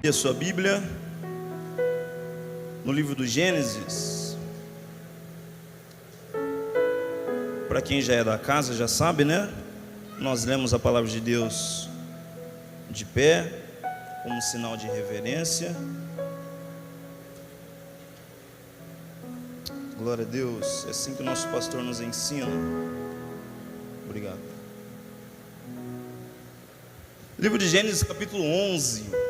A sua Bíblia no livro do Gênesis. Para quem já é da casa já sabe, né? Nós lemos a palavra de Deus de pé, como sinal de reverência. Glória a Deus, é assim que o nosso pastor nos ensina. Obrigado. Livro de Gênesis, capítulo 11.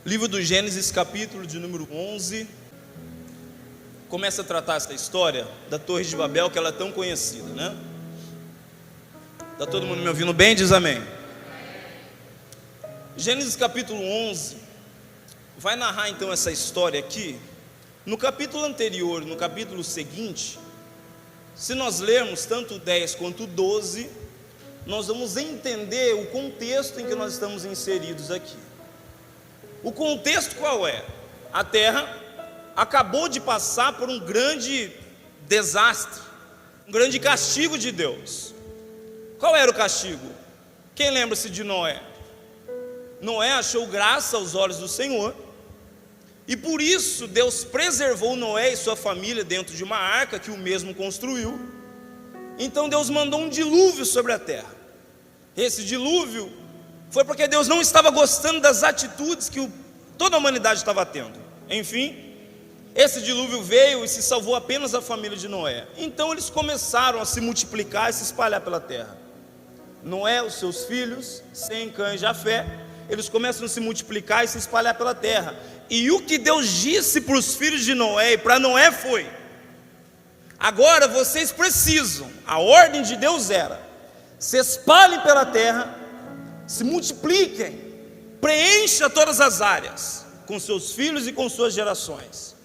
Livro do Gênesis, capítulo de número 11, começa a tratar essa história da Torre de Babel, que ela é tão conhecida, né? Está todo mundo me ouvindo bem? Diz amém. Gênesis capítulo 11 vai narrar então essa história aqui. No capítulo anterior, no capítulo seguinte, se nós lermos tanto o 10 quanto o 12, nós vamos entender o contexto em que nós estamos inseridos aqui. O contexto qual é? A terra acabou de passar por um grande desastre, um grande castigo de Deus. Qual era o castigo? Quem lembra-se de Noé? Noé achou graça aos olhos do Senhor, e por isso Deus preservou Noé e sua família dentro de uma arca que o mesmo construiu. Então Deus mandou um dilúvio sobre a terra. Esse dilúvio foi porque Deus não estava gostando das atitudes que toda a humanidade estava tendo. Enfim, esse dilúvio veio e se salvou apenas a família de Noé. Então eles começaram a se multiplicar e se espalhar pela terra. Noé, os seus filhos, Sem, Cã e Jafé, eles começam a se multiplicar e se espalhar pela terra. E o que Deus disse para os filhos de Noé e para Noé foi: agora vocês precisam, a ordem de Deus era: se espalhem pela terra, se multipliquem, preencha todas as áreas com seus filhos e com suas gerações.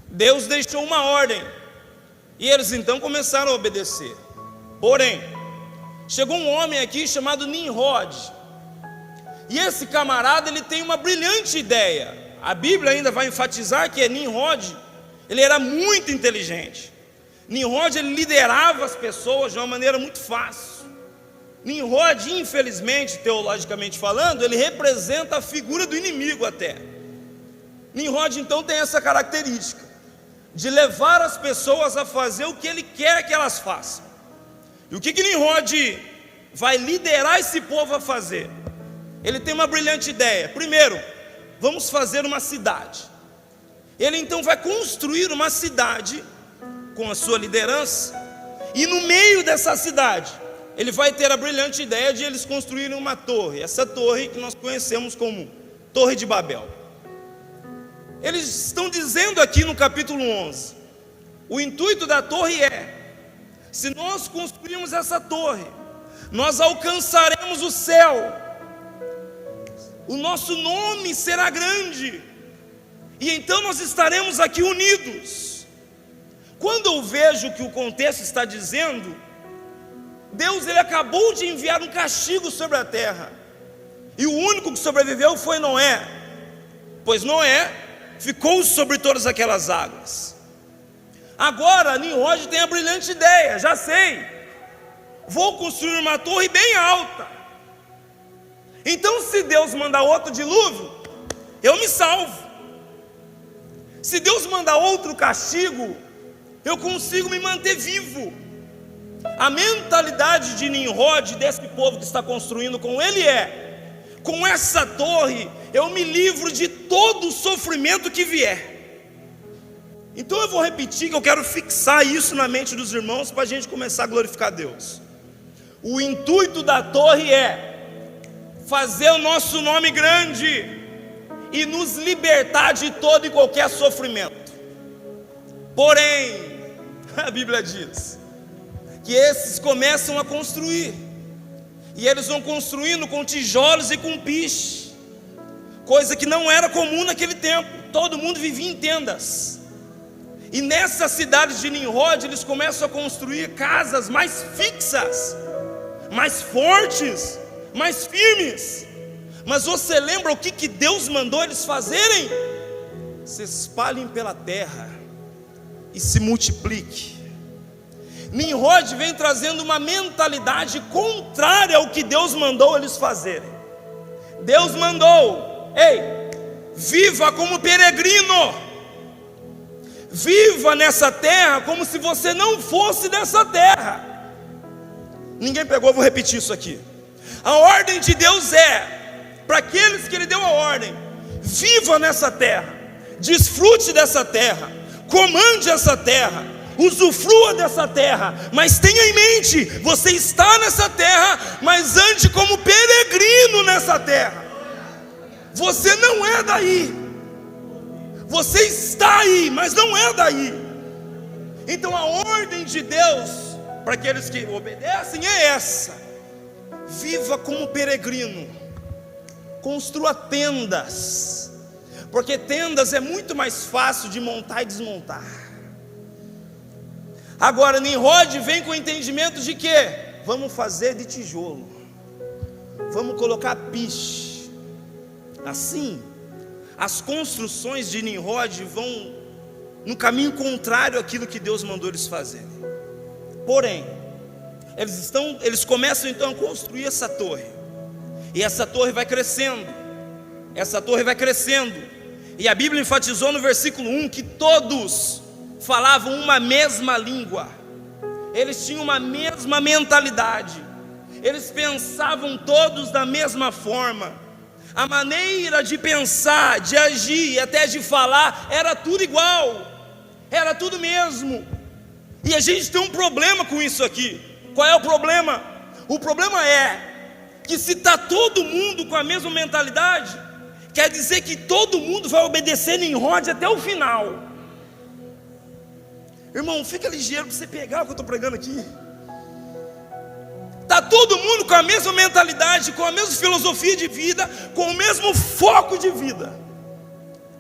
Deus deixou uma ordem e eles então começaram a obedecer. Porém, chegou um homem aqui chamado Nimrod, e esse camarada ele tem uma brilhante ideia. A Bíblia ainda vai enfatizar que Nimrod, ele era muito inteligente. Nimrod, ele liderava as pessoas de uma maneira muito fácil. Nimrod, infelizmente, teologicamente falando, ele representa a figura do inimigo até. Nimrod então tem essa característica de levar as pessoas a fazer o que ele quer que elas façam. E o que Nimrod vai liderar esse povo a fazer? Ele tem uma brilhante ideia. Primeiro, vamos fazer uma cidade. Ele então vai construir uma cidade com a sua liderança, e no meio dessa cidade ele vai ter a brilhante ideia de eles construírem uma torre. Essa torre que nós conhecemos como Torre de Babel. Eles estão dizendo aqui no capítulo 11, o intuito da torre é: se nós construirmos essa torre, nós alcançaremos o céu, o nosso nome será grande, e então nós estaremos aqui unidos. Quando eu vejo que o contexto está dizendo, Deus ele acabou de enviar um castigo sobre a terra, e o único que sobreviveu foi Noé, pois Noé ficou sobre todas aquelas águas. Agora Nimrod tem a brilhante ideia: já sei, vou construir uma torre bem alta. Então se Deus mandar outro dilúvio, eu me salvo. Se Deus mandar outro castigo, eu consigo me manter vivo. A mentalidade de Nimrod, desse povo que está construindo com ele, é: com essa torre eu me livro de todo o sofrimento que vier. Então eu vou repetir, que eu quero fixar isso na mente dos irmãos para a gente começar a glorificar Deus. O intuito da torre é fazer o nosso nome grande e nos libertar de todo e qualquer sofrimento. Porém, a Bíblia diz que esses começam a construir, e eles vão construindo com tijolos e com piche, coisa que não era comum naquele tempo. Todo mundo vivia em tendas. E nessa cidade de Nimrod eles começam a construir casas mais fixas, mais fortes, mais firmes. Mas você lembra o que Deus mandou eles fazerem? Se espalhem pela terra e se multiplique. Nimrod vem trazendo uma mentalidade contrária ao que Deus mandou eles fazerem. Deus mandou: ei, viva como peregrino, viva nessa terra como se você não fosse dessa terra. Ninguém pegou, eu vou repetir isso aqui. A ordem de Deus é, para aqueles que Ele deu a ordem: viva nessa terra, desfrute dessa terra, comande essa terra, usufrua dessa terra, mas tenha em mente, você está nessa terra, mas ande como peregrino nessa terra. Você não é daí, você está aí, mas não é daí. Então a ordem de Deus para aqueles que obedecem é essa: viva como peregrino, construa tendas, porque tendas é muito mais fácil de montar e desmontar. Agora Nimrod vem com o entendimento de que vamos fazer de tijolo, vamos colocar piche. Assim, as construções de Nimrod vão no caminho contrário àquilo que Deus mandou eles fazerem. Porém, eles começam então a construir essa torre, e essa torre vai crescendo, e a Bíblia enfatizou no versículo 1 que todos falavam uma mesma língua, eles tinham uma mesma mentalidade, eles pensavam todos da mesma forma, a maneira de pensar, de agir e até de falar era tudo igual, era tudo mesmo. E a gente tem um problema com isso aqui. Qual é o problema? O problema é que se está todo mundo com a mesma mentalidade, quer dizer que todo mundo vai obedecer Nimrod até o final. Irmão, fica ligeiro para você pegar o que eu estou pregando aqui. Está todo mundo com a mesma mentalidade, com a mesma filosofia de vida, com o mesmo foco de vida.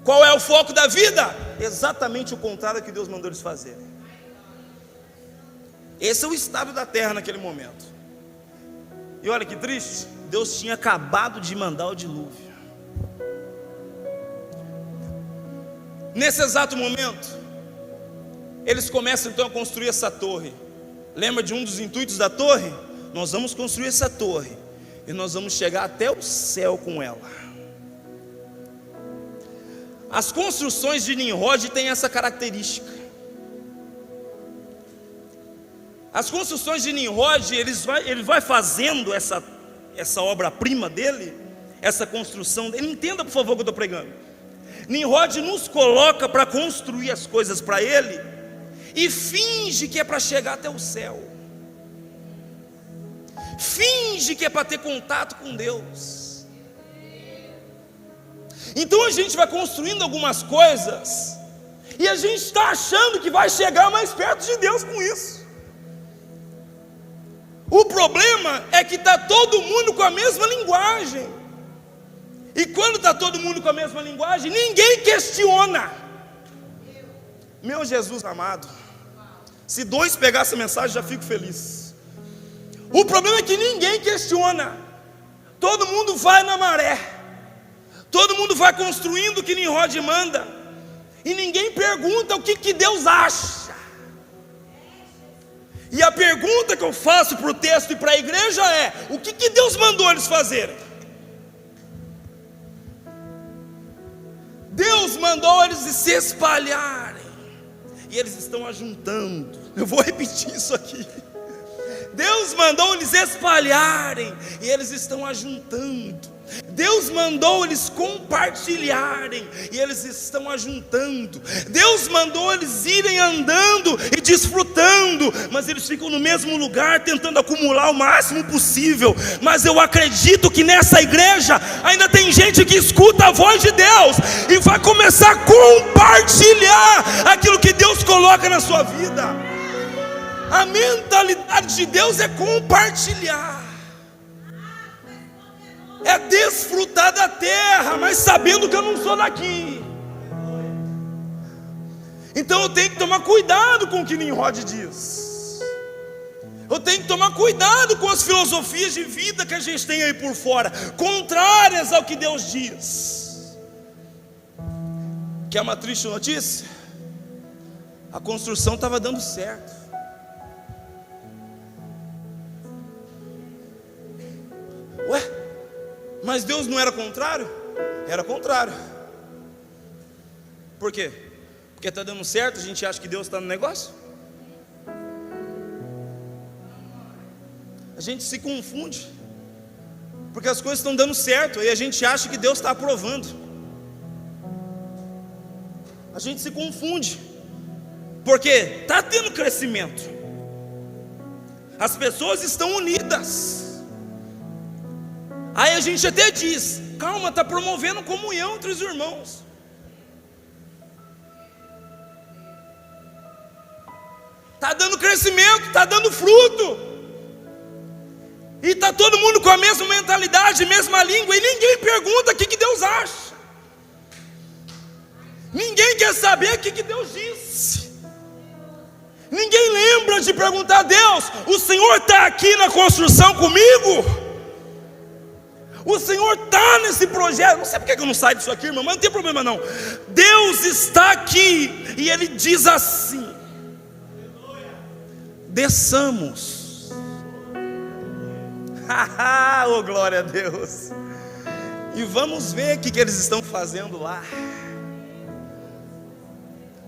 Qual é o foco da vida? Exatamente o contrário que Deus mandou eles fazerem. Esse é o estado da terra naquele momento. E olha que triste, Deus tinha acabado de mandar o dilúvio. Nesse exato momento, eles começam então a construir essa torre. Lembra de um dos intuitos da torre? Nós vamos construir essa torre e nós vamos chegar até o céu com ela. As construções de Nimrod têm essa característica. As construções de Nimrod, ele vai fazendo essa obra-prima dele, essa construção dele. Entenda por favor o que eu estou pregando. Nimrod nos coloca para construir as coisas para ele e finge que é para chegar até o céu, finge que é para ter contato com Deus. Então a gente vai construindo algumas coisas e a gente está achando que vai chegar mais perto de Deus com isso. O problema é que está todo mundo com a mesma linguagem, e quando está todo mundo com a mesma linguagem, ninguém questiona. Meu Jesus amado, se 2 pegassem a mensagem, já fico feliz. O problema é que ninguém questiona, todo mundo vai na maré, todo mundo vai construindo o que Nimrod manda, e ninguém pergunta o que Deus acha. E a pergunta que eu faço para o texto e para a igreja é: o que Deus mandou eles fazerem? Deus mandou eles se espalharem, e eles estão ajuntando. Eu vou repetir isso aqui. Deus mandou eles espalharem, e eles estão ajuntando. Deus mandou eles compartilharem, e eles estão ajuntando. Deus mandou eles irem andando e desfrutando, mas eles ficam no mesmo lugar tentando acumular o máximo possível. Mas eu acredito que nessa igreja ainda tem gente que escuta a voz de Deus e vai começar a compartilhar aquilo que Deus coloca na sua vida. A mentalidade de Deus é compartilhar, é desfrutar da terra, mas sabendo que eu não sou daqui. Então eu tenho que tomar cuidado com o que Nimrod diz. Eu tenho que tomar cuidado com as filosofias de vida que a gente tem aí por fora, contrárias ao que Deus diz. Quer uma triste notícia? A construção estava dando certo. Ué, mas Deus não era contrário? Era contrário. Por quê? Porque está dando certo, a gente acha que Deus está no negócio? A gente se confunde, porque as coisas estão dando certo, e a gente acha que Deus está aprovando. A gente se confunde, porque está tendo crescimento, as pessoas estão unidas. Aí a gente até diz: calma, está promovendo comunhão entre os irmãos. Está dando crescimento, está dando fruto. E está todo mundo com a mesma mentalidade, mesma língua, e ninguém pergunta o que Deus acha. Ninguém quer saber o que Deus disse. Ninguém lembra de perguntar a Deus: o Senhor está aqui na construção comigo? O Senhor está nesse projeto? Não sei porque eu não saio disso aqui, irmão, mas não tem problema não. Deus está aqui, e Ele diz assim: desçamos. Oh, glória a Deus. E vamos ver o que eles estão fazendo lá.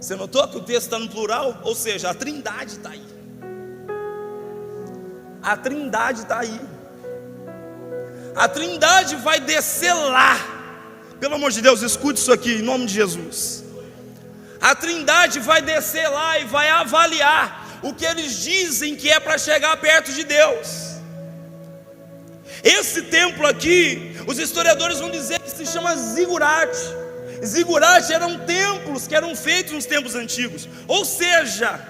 Você notou que o texto está no plural? Ou seja, a Trindade está aí. A Trindade está aí. A Trindade vai descer lá. Pelo amor de Deus, escute isso aqui, em nome de Jesus. A Trindade vai descer lá e vai avaliar o que eles dizem que é para chegar perto de Deus. Esse templo aqui, os historiadores vão dizer que se chama Zigurate. Zigurate eram templos que eram feitos nos tempos antigos. Ou seja,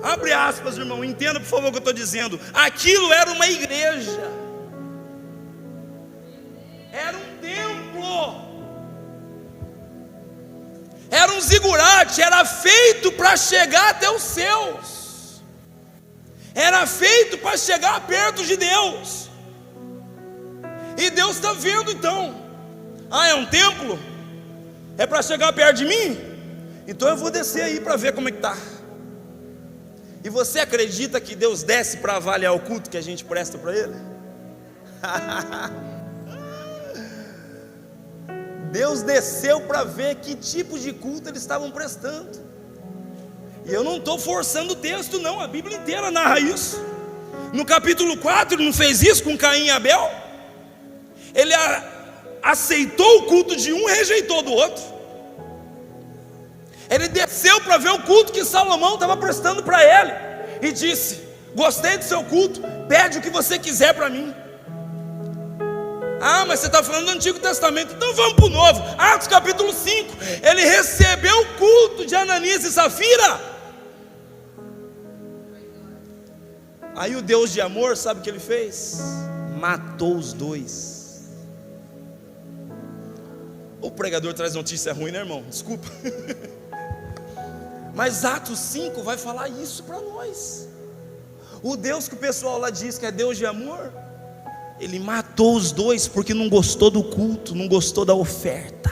abre aspas, irmão, entenda por favor o que eu estou dizendo. Aquilo era uma igreja, era um templo, era um zigurate, era feito para chegar até os céus. Era feito para chegar perto de Deus. E Deus está vendo então: é um templo? É para chegar perto de mim? Então eu vou descer aí para ver como é que está. E você acredita que Deus desce para avaliar o culto que a gente presta para Ele? Deus desceu para ver que tipo de culto eles estavam prestando. E eu não estou forçando o texto não, a Bíblia inteira narra isso. No capítulo 4, ele não fez isso com Caim e Abel? Ele aceitou o culto de um e rejeitou do outro. Ele desceu para ver o culto que Salomão estava prestando para ele, e disse: gostei do seu culto, pede o que você quiser para mim. Mas você está falando do Antigo Testamento, então vamos para o Novo. Atos capítulo 5, ele recebeu o culto de Ananias e Safira. Aí o Deus de amor, sabe o que ele fez? Matou os dois. O pregador traz notícia ruim, né, irmão? Desculpa. Mas Atos 5 vai falar isso para nós. O Deus que o pessoal lá diz que é Deus de amor, Ele matou os dois porque não gostou do culto, não gostou da oferta.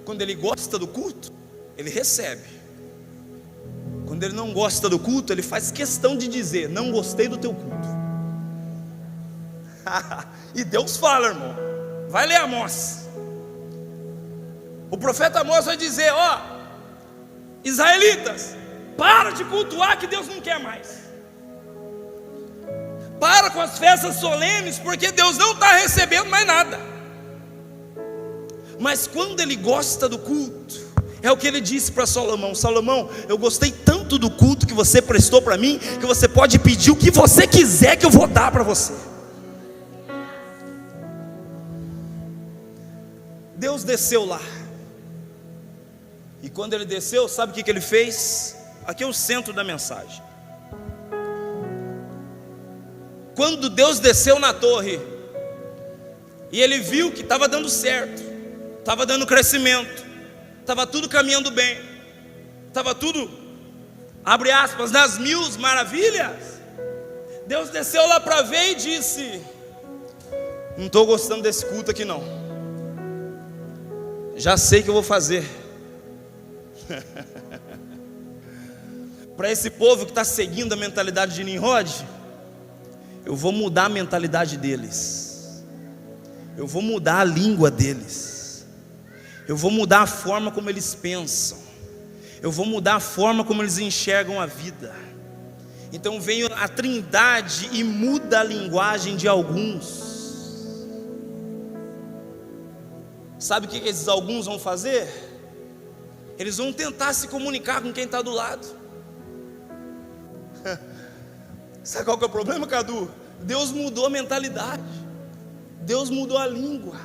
Quando Ele gosta do culto, Ele recebe. Quando Ele não gosta do culto, Ele faz questão de dizer: não gostei do teu culto. E Deus fala, irmão. Vai ler Amós. O profeta Amós vai dizer: israelitas, para de cultuar que Deus não quer mais. Para com as festas solenes, porque Deus não está recebendo mais nada. Mas quando Ele gosta do culto, é o que Ele disse para Salomão: Salomão, eu gostei tanto do culto que você prestou para mim, que você pode pedir o que você quiser que eu vou dar para você. Deus desceu lá. E quando Ele desceu, sabe o que Ele fez? Aqui é o centro da mensagem. Quando Deus desceu na torre, e Ele viu que estava dando certo, estava dando crescimento, estava tudo caminhando bem, estava tudo, abre aspas, nas mil maravilhas. Deus desceu lá para ver e disse: Não estou gostando desse culto aqui não. Já sei o que eu vou fazer. Para esse povo que está seguindo a mentalidade de Nimrod, eu vou mudar a mentalidade deles. Eu vou mudar a língua deles. Eu vou mudar a forma como eles pensam. Eu vou mudar a forma como eles enxergam a vida. Então vem a Trindade e muda a linguagem de alguns. Sabe o que esses alguns vão fazer? Eles vão tentar se comunicar com quem está do lado. Sabe qual que é o problema, Cadu? Deus mudou a mentalidade. Deus mudou a língua.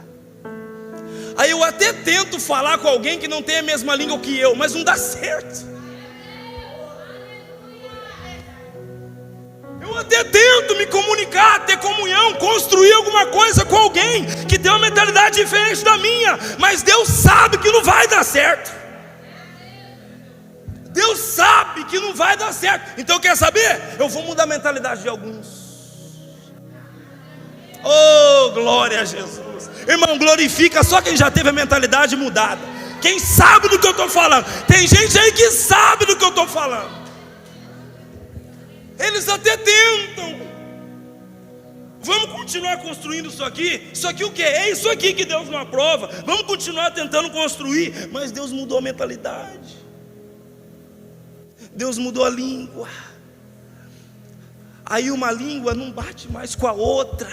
Aí eu até tento falar com alguém que não tem a mesma língua que eu, mas não dá certo. Eu até tento me comunicar, ter comunhão, construir alguma coisa com alguém que tem uma mentalidade diferente da minha, mas Deus sabe que não vai dar certo. Deus sabe que não vai dar certo. Então quer saber? Eu vou mudar a mentalidade de alguns. Oh, glória a Jesus. Irmão, glorifica só quem já teve a mentalidade mudada. Quem sabe do que eu estou falando. Tem gente aí que sabe do que eu estou falando. Eles até tentam. Vamos continuar construindo isso aqui? Isso aqui o que? É isso aqui que Deus não aprova. Vamos continuar tentando construir. Mas Deus mudou a mentalidade. Deus mudou a língua. Aí uma língua não bate mais com a outra.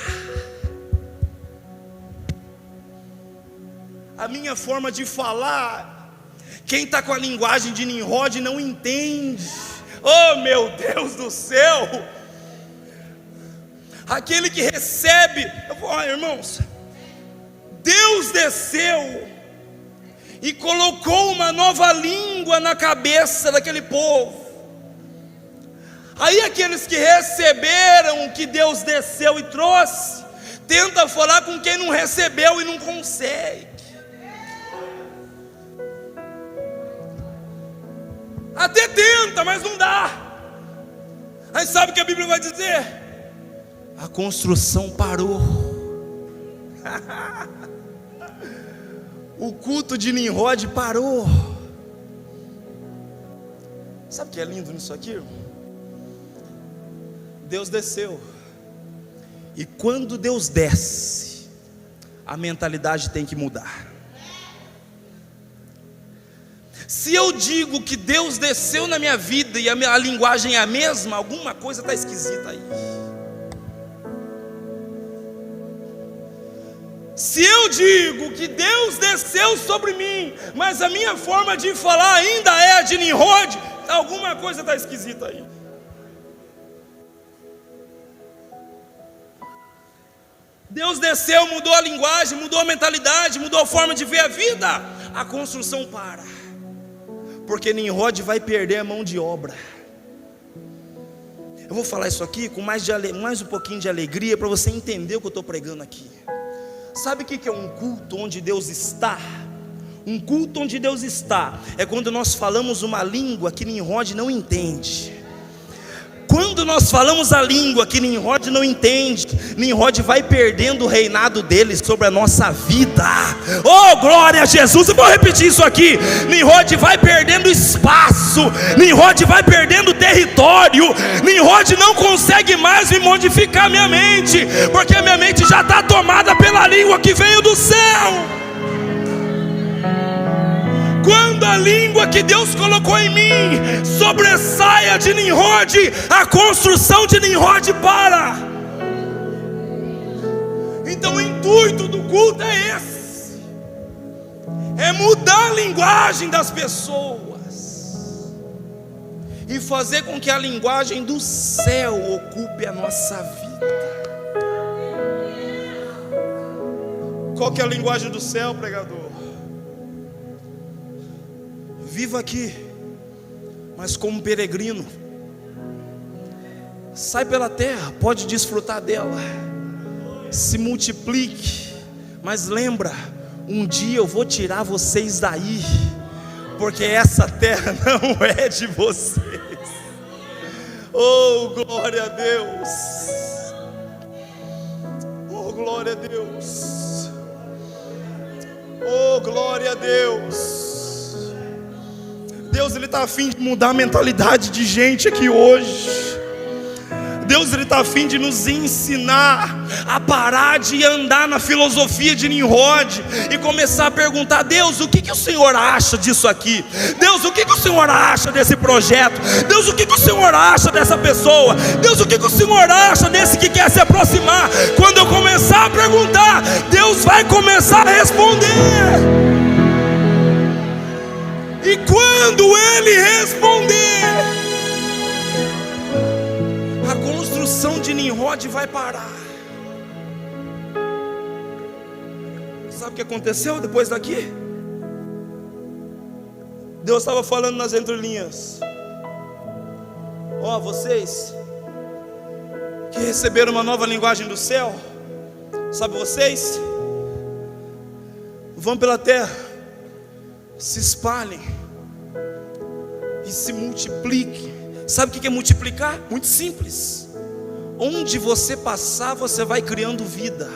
A minha forma de falar, quem está com a linguagem de Nimrod não entende. Oh meu Deus do céu! Aquele que recebe, irmãos, Deus desceu e colocou uma nova língua na cabeça daquele povo. Aí aqueles que receberam o que Deus desceu e trouxe, tenta falar com quem não recebeu e não consegue. Até tenta, mas não dá. Aí sabe o que a Bíblia vai dizer? A construção parou. O culto de Nimrod parou. Sabe o que é lindo nisso aqui, irmão? Deus desceu. E quando Deus desce, a mentalidade tem que mudar. Se eu digo que Deus desceu na minha vida e a linguagem é a mesma, alguma coisa está esquisita aí. Se eu digo que Deus desceu sobre mim, mas a minha forma de falar ainda é a de Nimrod, alguma coisa está esquisita aí. Deus desceu, mudou a linguagem, mudou a mentalidade, mudou a forma de ver a vida. A construção para, porque Nimrod vai perder a mão de obra. Eu vou falar isso aqui com mais um pouquinho de alegria, para você entender o que eu estou pregando aqui. Sabe o que é um culto onde Deus está? Um culto onde Deus está é quando nós falamos uma língua que Nimrod não entende. Quando nós falamos a língua que Nimrod não entende, Nimrod vai perdendo o reinado dele sobre a nossa vida. Oh, glória a Jesus! Eu vou repetir isso aqui. Nimrod vai perdendo espaço, Nimrod vai perdendo território. Nimrod não consegue mais me modificar minha mente, porque a minha mente já está tomada pela língua que veio do céu. Quando a língua que Deus colocou em mim sobressai a de Nimrod, a construção de Nimrod para. Então o intuito do culto é esse: é mudar a linguagem das pessoas e fazer com que a linguagem do céu ocupe a nossa vida. Qual que é a linguagem do céu, pregador? Viva aqui, mas como peregrino. Sai pela terra, pode desfrutar dela, se multiplique, mas lembra, um dia eu vou tirar vocês daí, porque essa terra não é de vocês. Oh, glória a Deus! Oh, glória a Deus. Oh, glória a Deus. Deus, Ele está a fim de mudar a mentalidade de gente aqui hoje. Deus, Ele está a fim de nos ensinar a parar de andar na filosofia de Nimrod e começar a perguntar: Deus, o que o Senhor acha disso aqui? Deus, o que o Senhor acha desse projeto? Deus, o que o Senhor acha dessa pessoa? Deus, o que o Senhor acha desse que quer se aproximar? Quando eu começar a perguntar, Deus vai começar a responder. E quando Ele responder, a construção de Nimrod vai parar. Sabe o que aconteceu depois daqui? Deus estava falando nas entrelinhas: ó, vocês que receberam uma nova linguagem do céu, sabe, vocês vão pela terra, se espalhem e se multipliquem. Sabe o que é multiplicar? Muito simples. Onde você passar, você vai criando vida.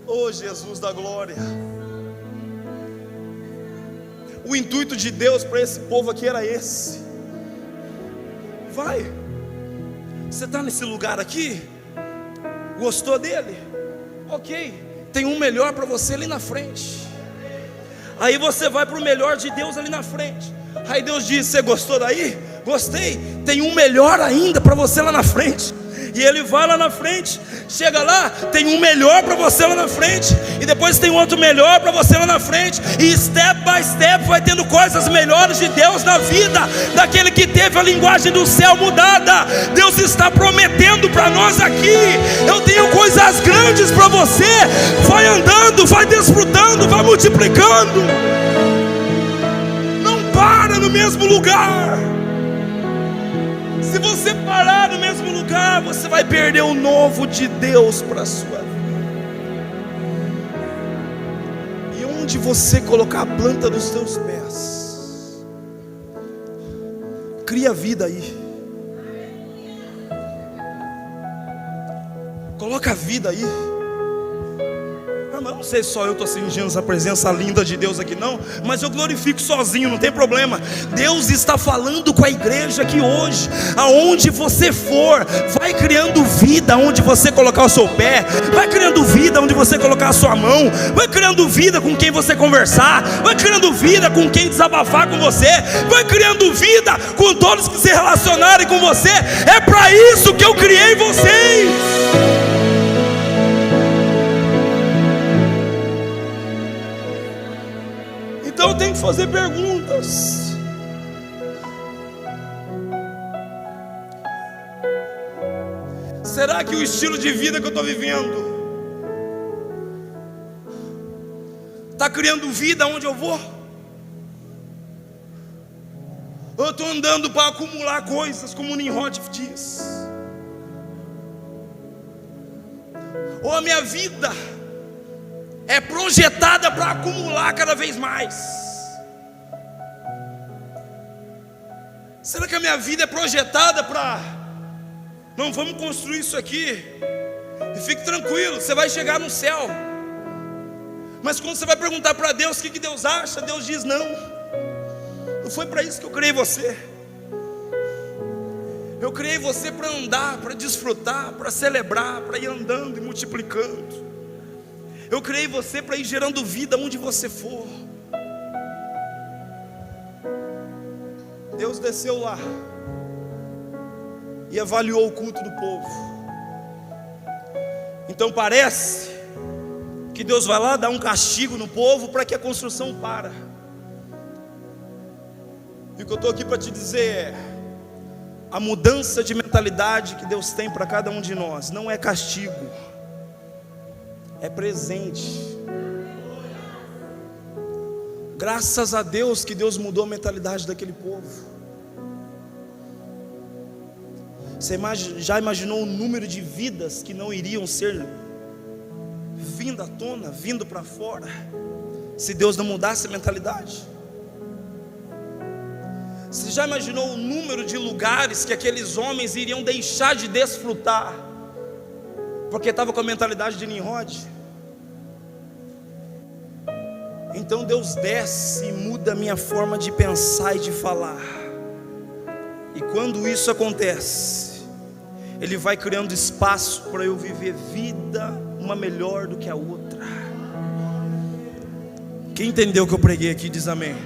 Oh, Jesus da glória. O intuito de Deus para esse povo aqui era esse. Vai. Você está nesse lugar aqui? Gostou dele? Ok. Tem um melhor para você ali na frente. Aí você vai para o melhor de Deus ali na frente. Aí Deus diz: você gostou daí? Gostei. Tem um melhor ainda para você lá na frente. E ele vai lá na frente, chega lá, tem um melhor para você lá na frente, e depois tem outro melhor para você lá na frente, e step by step vai tendo coisas melhores de Deus na vida daquele que teve a linguagem do céu mudada. Deus está prometendo para nós aqui: eu tenho coisas grandes para você. Vai andando, vai desfrutando, vai multiplicando. Não para no mesmo lugar. Se você parar no mesmo lugar, você vai perder o novo de Deus para a sua vida. E onde você colocar a planta dos seus pés, cria vida aí. Coloca a vida aí. Mas não sei se só eu estou sentindo essa presença linda de Deus aqui não, mas eu glorifico sozinho, não tem problema. Deus está falando com a igreja aqui hoje. Aonde você for, vai criando vida onde você colocar o seu pé, vai criando vida onde você colocar a sua mão, vai criando vida com quem você conversar, vai criando vida com quem desabafar com você, vai criando vida com todos que se relacionarem com você. É para isso que eu criei vocês. Então eu tenho que fazer perguntas. Será que o estilo de vida que eu estou vivendo está criando vida onde eu vou? Ou eu estou andando para acumular coisas, como o Nimrod diz? Ou a minha vida é projetada para acumular cada vez mais? Será que a minha vida é projetada para: não, vamos construir isso aqui e fique tranquilo, você vai chegar no céu? Mas quando você vai perguntar para Deus o que Deus acha, Deus diz: não foi para isso que eu criei você. Eu criei você para andar, para desfrutar, para celebrar, para ir andando e multiplicando. Eu criei você para ir gerando vida onde você for. Deus desceu lá e avaliou o culto do povo. Então parece que Deus vai lá dar um castigo no povo para que a construção para. E o que eu estou aqui para te dizer é: a mudança de mentalidade que Deus tem para cada um de nós não é castigo, é presente. Graças a Deus que Deus mudou a mentalidade daquele povo. Você já imaginou o número de vidas que não iriam ser vindo à tona, vindo para fora, se Deus não mudasse a mentalidade? Você já imaginou o número de lugares que aqueles homens iriam deixar de desfrutar, porque estava com a mentalidade de Nimrod? Então Deus desce e muda a minha forma de pensar e de falar. E quando isso acontece, Ele vai criando espaço para eu viver vida, uma melhor do que a outra. Quem entendeu o que eu preguei aqui diz amém.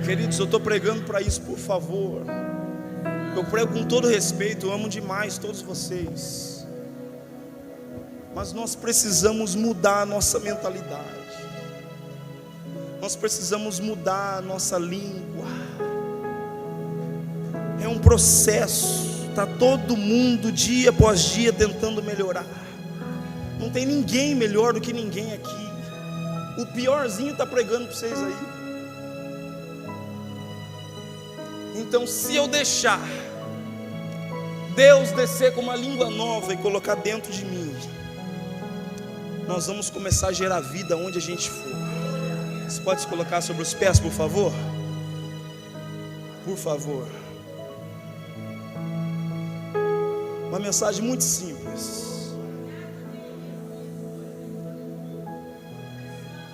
Queridos, eu estou pregando para isso, por favor. Eu prego com todo respeito, eu amo demais todos vocês. Mas nós precisamos mudar a nossa mentalidade. Nós precisamos mudar a nossa língua. É um processo. Está todo mundo dia após dia tentando melhorar. Não tem ninguém melhor do que ninguém aqui. O piorzinho está pregando para vocês aí. Então, se eu deixar Deus descer com uma língua nova e colocar dentro de mim, nós vamos começar a gerar vida onde a gente for. Você pode se colocar sobre os pés, por favor? Por favor. Uma mensagem muito simples,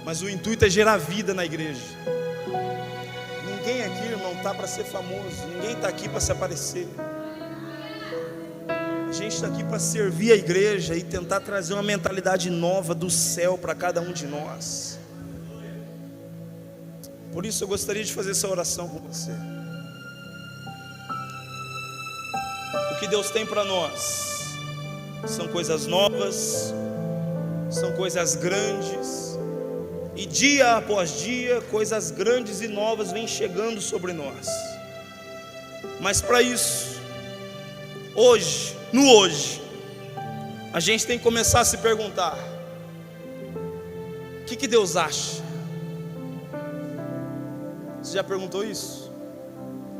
mas o intuito é gerar vida na igreja. Ninguém aqui, irmão, está para ser famoso. Ninguém está aqui para se aparecer. A gente está aqui para servir a igreja e tentar trazer uma mentalidade nova do céu para cada um de nós. Por isso eu gostaria de fazer essa oração com você. O que Deus tem para nós são coisas novas, são coisas grandes, e dia após dia coisas grandes e novas vêm chegando sobre nós. Mas para isso, hoje, no hoje, a gente tem que começar a se perguntar: o que Deus acha? Você já perguntou isso?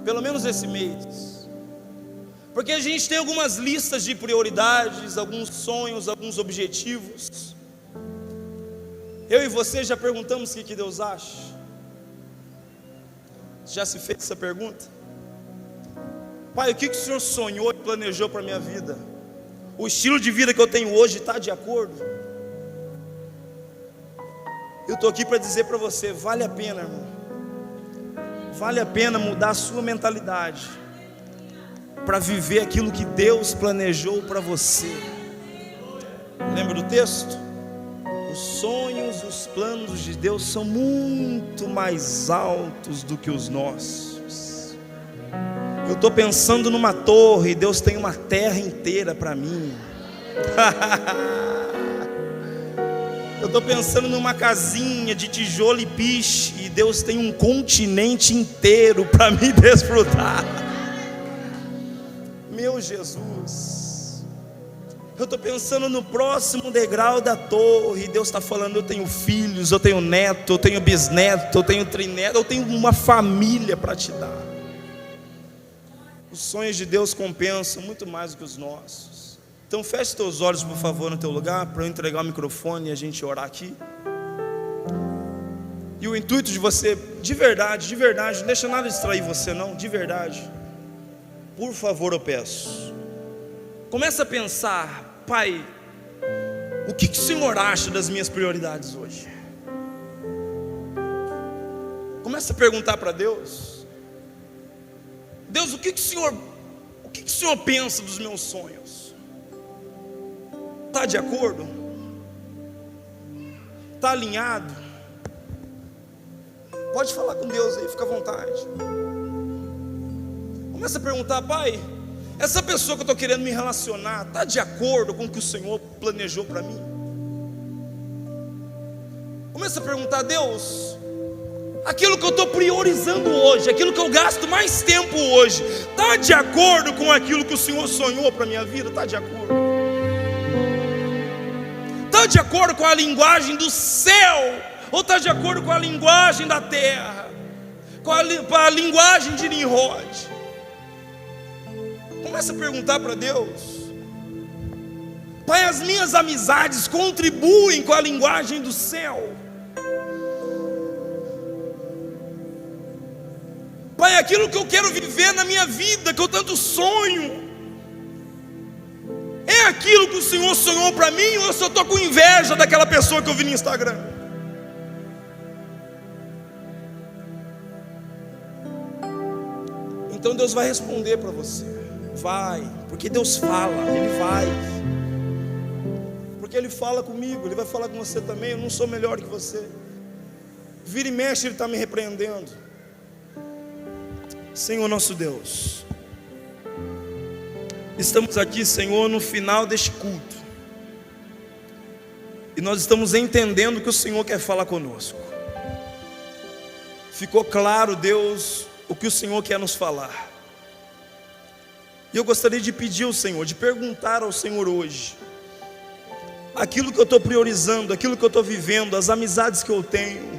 Pelo menos esse mês. Porque a gente tem algumas listas de prioridades, alguns sonhos, alguns objetivos. Eu e você já perguntamos o que Deus acha? Já se fez essa pergunta? Pai, o que o Senhor sonhou e planejou para a minha vida? O estilo de vida que eu tenho hoje está de acordo? Eu estou aqui para dizer para você: vale a pena, irmão. Vale a pena mudar a sua mentalidade para viver aquilo que Deus planejou para você. Lembra do texto? Os sonhos, os planos de Deus são muito mais altos do que os nossos. Eu estou pensando numa torre, e Deus tem uma terra inteira para mim. Eu estou pensando numa casinha de tijolo e piche, e Deus tem um continente inteiro para me desfrutar. Meu Jesus, eu estou pensando no próximo degrau da torre, e Deus está falando: eu tenho filhos, eu tenho neto, eu tenho bisneto, eu tenho trineto, eu tenho uma família para te dar. Os sonhos de Deus compensam muito mais do que os nossos. Então feche teus olhos, por favor, no teu lugar, para eu entregar o microfone e a gente orar aqui. E o intuito de você, de verdade, não deixa nada distrair você não, de verdade. Por favor, eu peço, começa a pensar: Pai, o que o Senhor acha das minhas prioridades hoje? Começa a perguntar para Deus: Deus, o que o Senhor pensa dos meus sonhos? Está de acordo? Está alinhado? Pode falar com Deus aí, fica à vontade. Começa a perguntar: Pai, essa pessoa que eu estou querendo me relacionar está de acordo com o que o Senhor planejou para mim? Começa a perguntar: Deus, aquilo que eu estou priorizando hoje, aquilo que eu gasto mais tempo hoje, está de acordo com aquilo que o Senhor sonhou para a minha vida? Está de acordo? Está de acordo com a linguagem do céu? Ou está de acordo com a linguagem da terra? Com a linguagem de Nimrod? Começa a perguntar para Deus: Pai, as minhas amizades contribuem com a linguagem do céu? Pai, aquilo que eu quero viver na minha vida, que eu tanto sonho? É aquilo que o Senhor sonhou para mim, ou eu só estou com inveja daquela pessoa que eu vi no Instagram? Então Deus vai responder para você. Vai, porque Deus fala, Ele vai. Porque Ele fala comigo, Ele vai falar com você também. Eu não sou melhor que você. Vira e mexe, Ele está me repreendendo. Senhor nosso Deus, estamos aqui, Senhor, no final deste culto, e nós estamos entendendo que o Senhor quer falar conosco. Ficou claro, Deus, o que o Senhor quer nos falar. E eu gostaria de pedir ao Senhor, de perguntar ao Senhor hoje, aquilo que eu estou priorizando, aquilo que eu estou vivendo, as amizades que eu tenho,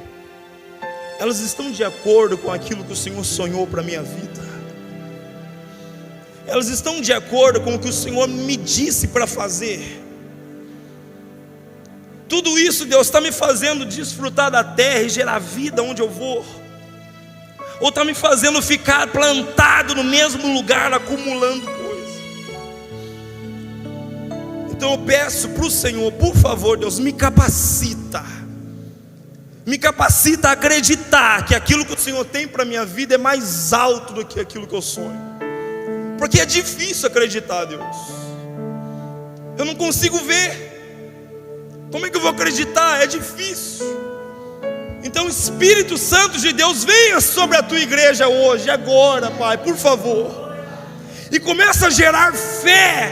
elas estão de acordo com aquilo que o Senhor sonhou para a minha vida? Elas estão de acordo com o que o Senhor me disse para fazer? Tudo isso, Deus, está me fazendo desfrutar da terra e gerar vida onde eu vou? Ou está me fazendo ficar plantado no mesmo lugar, acumulando coisas? Então eu peço para o Senhor, por favor, Deus, me capacita a acreditar que aquilo que o Senhor tem para a minha vida é mais alto do que aquilo que eu sonho. Porque é difícil acreditar, Deus. Eu não consigo ver. Como é que eu vou acreditar? É difícil. Então, Espírito Santo de Deus, venha sobre a tua igreja hoje, agora, Pai, por favor, e começa a gerar fé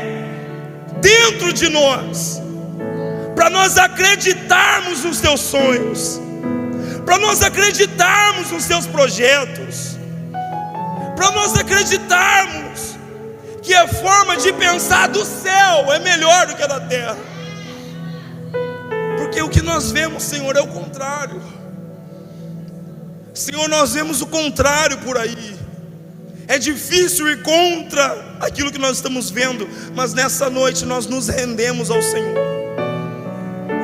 dentro de nós, para nós acreditarmos nos teus sonhos, para nós acreditarmos nos teus projetos, para nós acreditarmos que a forma de pensar do céu é melhor do que a da terra. Porque o que nós vemos, Senhor, é o contrário. Senhor, nós vemos o contrário por aí. É difícil ir contra aquilo que nós estamos vendo, mas nessa noite nós nos rendemos ao Senhor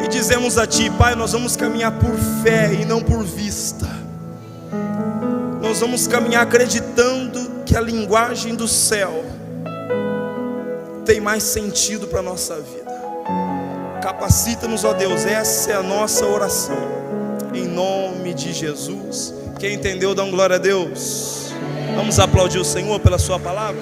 e dizemos a Ti, Pai, nós vamos caminhar por fé e não por vista. Nós vamos caminhar acreditando que a linguagem do céu tem mais sentido para a nossa vida. Capacita-nos, ó Deus, essa é a nossa oração, em nome de Jesus. Quem entendeu, dá glória a Deus. Vamos aplaudir o Senhor pela sua palavra.